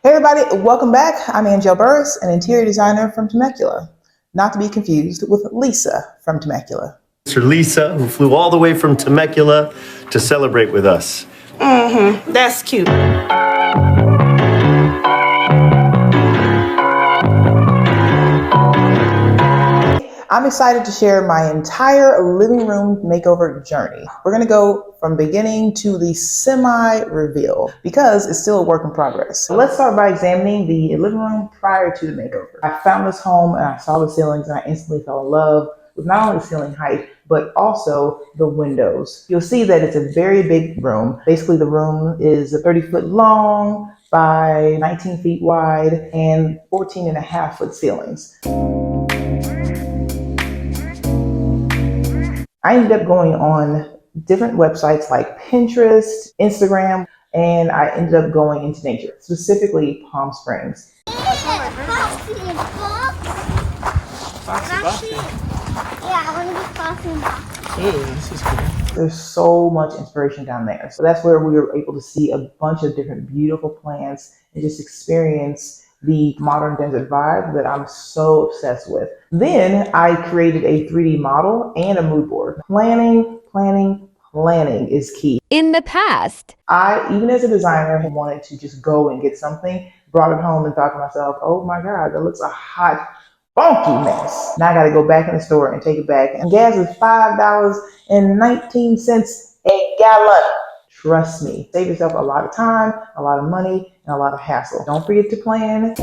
Hey everybody, welcome back. I'm Angel Burris, an interior designer from Temecula. Not to be confused with Lisa from Temecula. Mr. Lisa, who flew all the way from Temecula to celebrate with us. That's cute. I'm excited to share my entire living room makeover journey. We're gonna go from beginning to the semi-reveal because it's still a work in progress. So let's start by examining the living room prior to the makeover. I found this home and I saw the ceilings and I instantly fell in love with not only the ceiling height, but also the windows. You'll see that it's a very big room. Basically, the room is 30 foot long by 19 feet wide and 14 and a half foot ceilings. I ended up going on different websites like Pinterest, Instagram, and I ended up going into nature, specifically Palm Springs. There's so much inspiration down there. So that's where we were able to see a bunch of different beautiful plants and just experience the modern desert vibe that I'm so obsessed with. Then I created a 3D model and a mood board. Planning is key. In the past, I, even as a designer, had wanted to just go and get something, brought it home and thought to myself, oh my God, that looks a hot, funky mess. Now I gotta go back in the store and take it back. And gas is $5.19 a gallon. Trust me, save yourself a lot of time, a lot of money, and a lot of hassle. Don't forget to plan.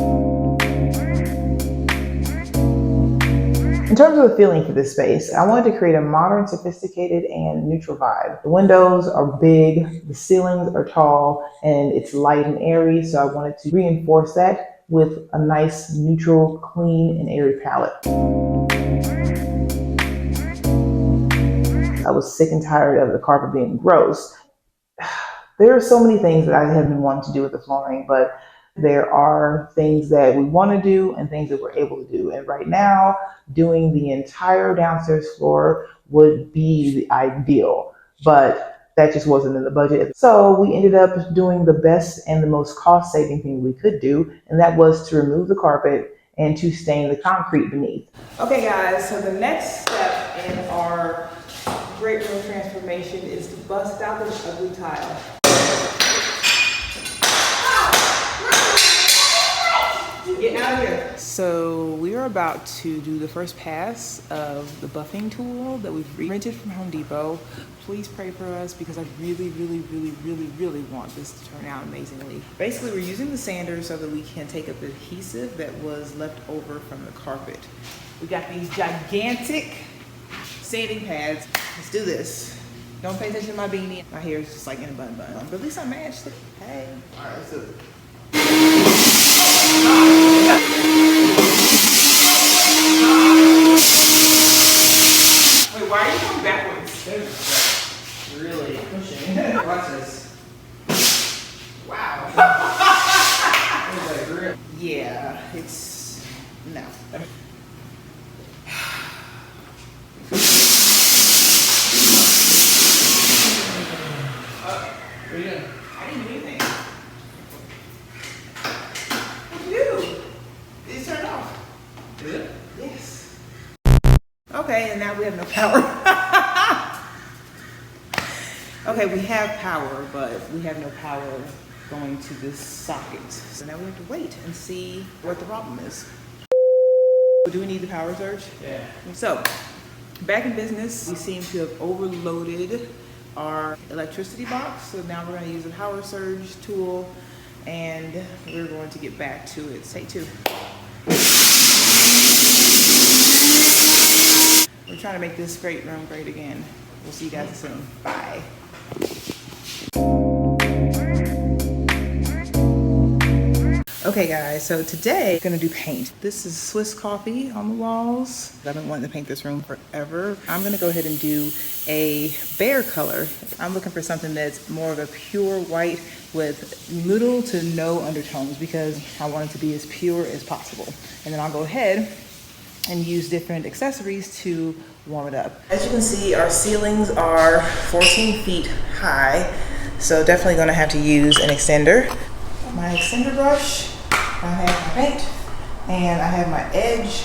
In terms of the feeling for this space, I wanted to create a modern, sophisticated, and neutral vibe. The windows are big, the ceilings are tall, and it's light and airy, so I wanted to reinforce that with a nice, neutral, clean, and airy palette. I was sick and tired of the carpet being gross. There are so many things that I have been wanting to do with the flooring, but there are things that we want to do and things that we're able to do. And right now, doing the entire downstairs floor would be the ideal, but that just wasn't in the budget. So we ended up doing the best and the most cost-saving thing we could do, and that was to remove the carpet and to stain the concrete beneath. Okay guys, so the next step in our great room transformation is to bust out this ugly tile. Get out of here. So we are about to do the first pass of the buffing tool that we've rented from Home Depot. Please pray for us because I really want this to turn out amazingly. Basically, we're using the sander so that we can take up the adhesive that was left over from the carpet. We got these gigantic sanding pads. Let's do this. Don't pay attention to my beanie. My hair is just like in a bun. But at least I matched it. Hey. All right, let's do it. Wait, why are you going backwards? Really pushing. Watch this. Wow. Yeah, it's no. What are you doing? I didn't do anything. What'd you do? It turned off. Did it? Yes. Okay, and now we have no power. Okay, we have power, but we have no power going to this socket. So now we have to wait and see what the problem is. Do we need the power surge? Yeah. So, back in business, we seem to have overloaded our electricity box. So now we're going to use a power surge tool and we're going to get back to it. Take two. We're trying to make this great room great again. We'll see you guys soon. Bye. Okay guys, so today I'm gonna do paint. This is Swiss coffee on the walls. I've been wanting to paint this room forever. I'm gonna go ahead and do a bear color. I'm looking for something that's more of a pure white with little to no undertones because I want it to be as pure as possible. And then I'll go ahead and use different accessories to warm it up. As you can see, our ceilings are 14 feet high, so definitely gonna have to use an extender. my extender brush, I have my paint, and I have my edge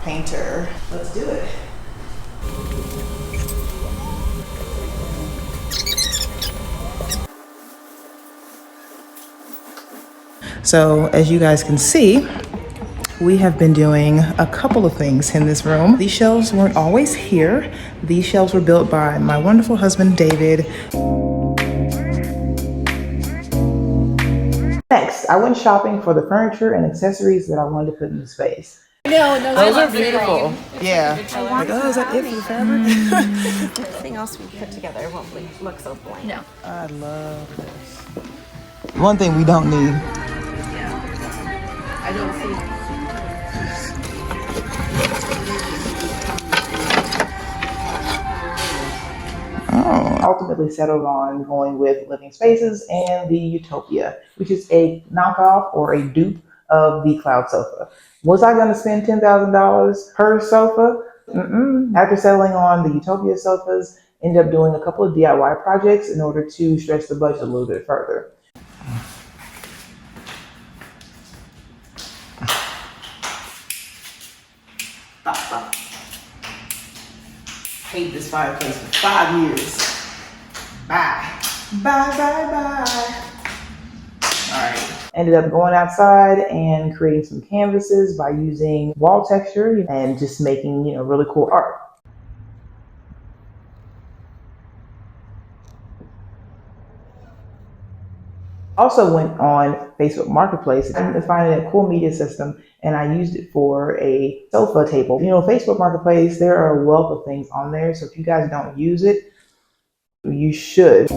painter. Let's do it. So as you guys can see, we have been doing a couple of things in this room. These shelves weren't always here. These shelves were built by my wonderful husband, David. Next, I went shopping for the furniture and accessories that I wanted to put in the space. No, Those are beautiful. Yeah. Like, oh, is that it for the fabric? Everything else we put together won't look so blank. No. I love this. One thing we don't need. I don't see. Ultimately settled on going with Living Spaces and the Utopia, which is a knockoff or a dupe of the Cloud Sofa. Was I going to spend $10,000 per sofa? After settling on the Utopia sofas, ended up doing a couple of DIY projects in order to stretch the budget a little bit further. Hate this fireplace for 5 years. Bye. Bye, bye, bye. All right. Ended up going outside and creating some canvases by using wall texture and just making, really cool art. Also went on Facebook Marketplace and finding a cool media system, and I used it for a sofa table. Facebook Marketplace, there are a wealth of things on there, so if you guys don't use it, you should.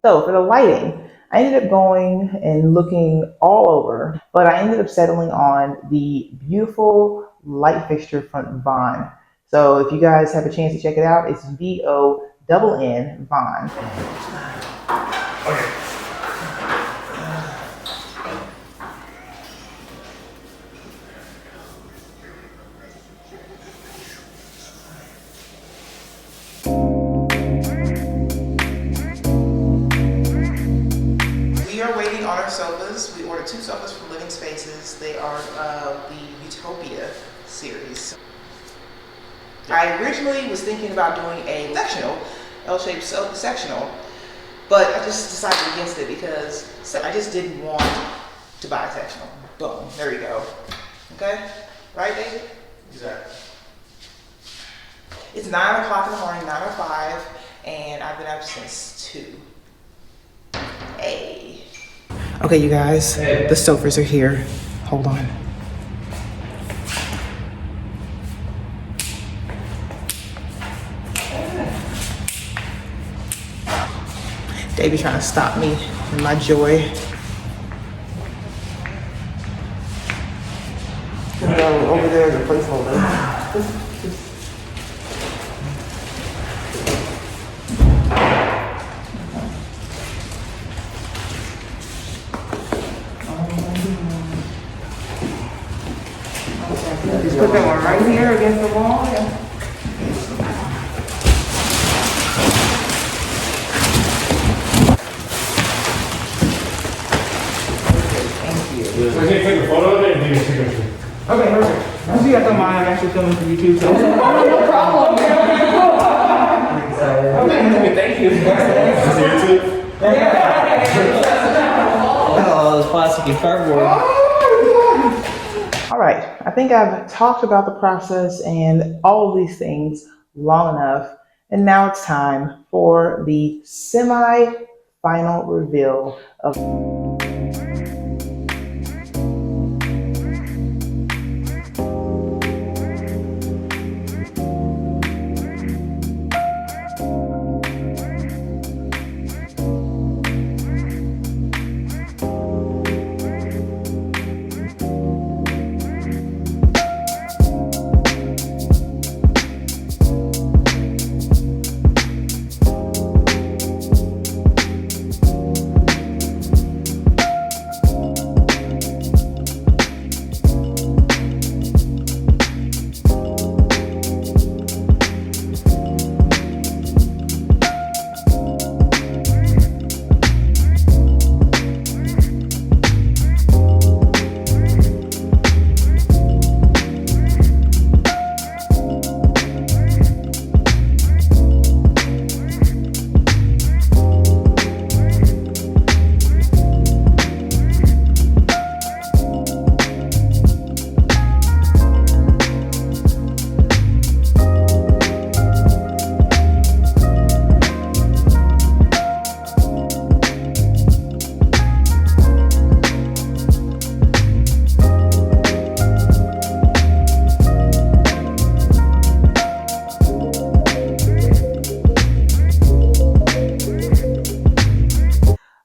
So for the lighting, I ended up going and looking all over, but I ended up settling on the beautiful light fixture from Vaughn. So if you guys have a chance to check it out, it's VONN Vaughn. Okay. We are waiting on our sofas. We ordered 2 sofas from Living Spaces. They are the Utopia series. I originally was thinking about doing a sectional, L-shaped sectional, but I just decided against it because I just didn't want to buy a sectional. Boom, there you go. Okay, right, David? Exactly. It's 9 o'clock in the morning, 9:05, and I've been up since 2. Hey. Okay, you guys, the sofas are here. Hold on. Davey trying to stop me in my joy. Over there is a placeholder. Just put that one right here against the wall. I can take a photo of it and take a signature. Okay, perfect. I see I don't mind. I'm actually filming for YouTube, so. No problem. Okay, thank you. All those plastic and cardboard. All right, I think I've talked about the process and all of these things long enough, and now it's time for the semi-final reveal of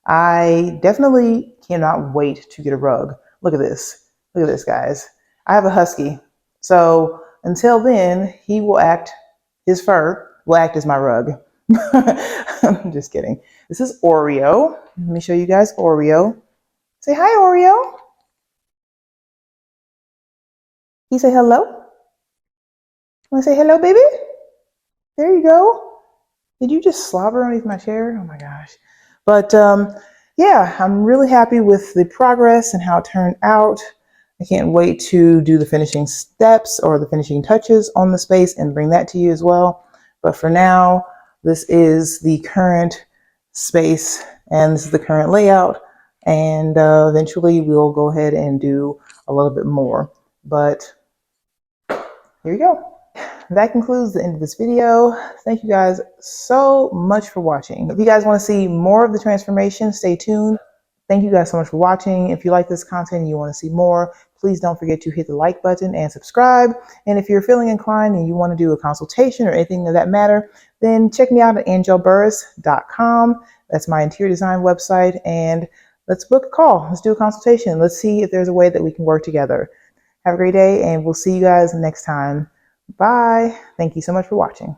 I definitely cannot wait to get a rug. Look at this. Look at this, guys. I have a husky. So until then, his fur will act as my rug. I'm just kidding. This is Oreo. Let me show you guys Oreo. Say hi, Oreo. Can you say hello? Want to say hello, baby? There you go. Did you just slobber underneath my chair? Oh my gosh. But yeah, I'm really happy with the progress and how it turned out. I can't wait to do the finishing steps or the finishing touches on the space and bring that to you as well. But for now, this is the current space and this is the current layout. And eventually we'll go ahead and do a little bit more. But here you go. That concludes the end of this video. Thank you guys so much for watching. If you guys want to see more of the transformation, stay tuned. Thank you guys so much for watching. If you like this content and you want to see more, please don't forget to hit the like button and subscribe. And if you're feeling inclined and you want to do a consultation or anything of that matter, then check me out at angelburris.com. That's my interior design website. And let's book a call. Let's do a consultation. Let's see if there's a way that we can work together. Have a great day, and we'll see you guys next time. Bye. Thank you so much for watching.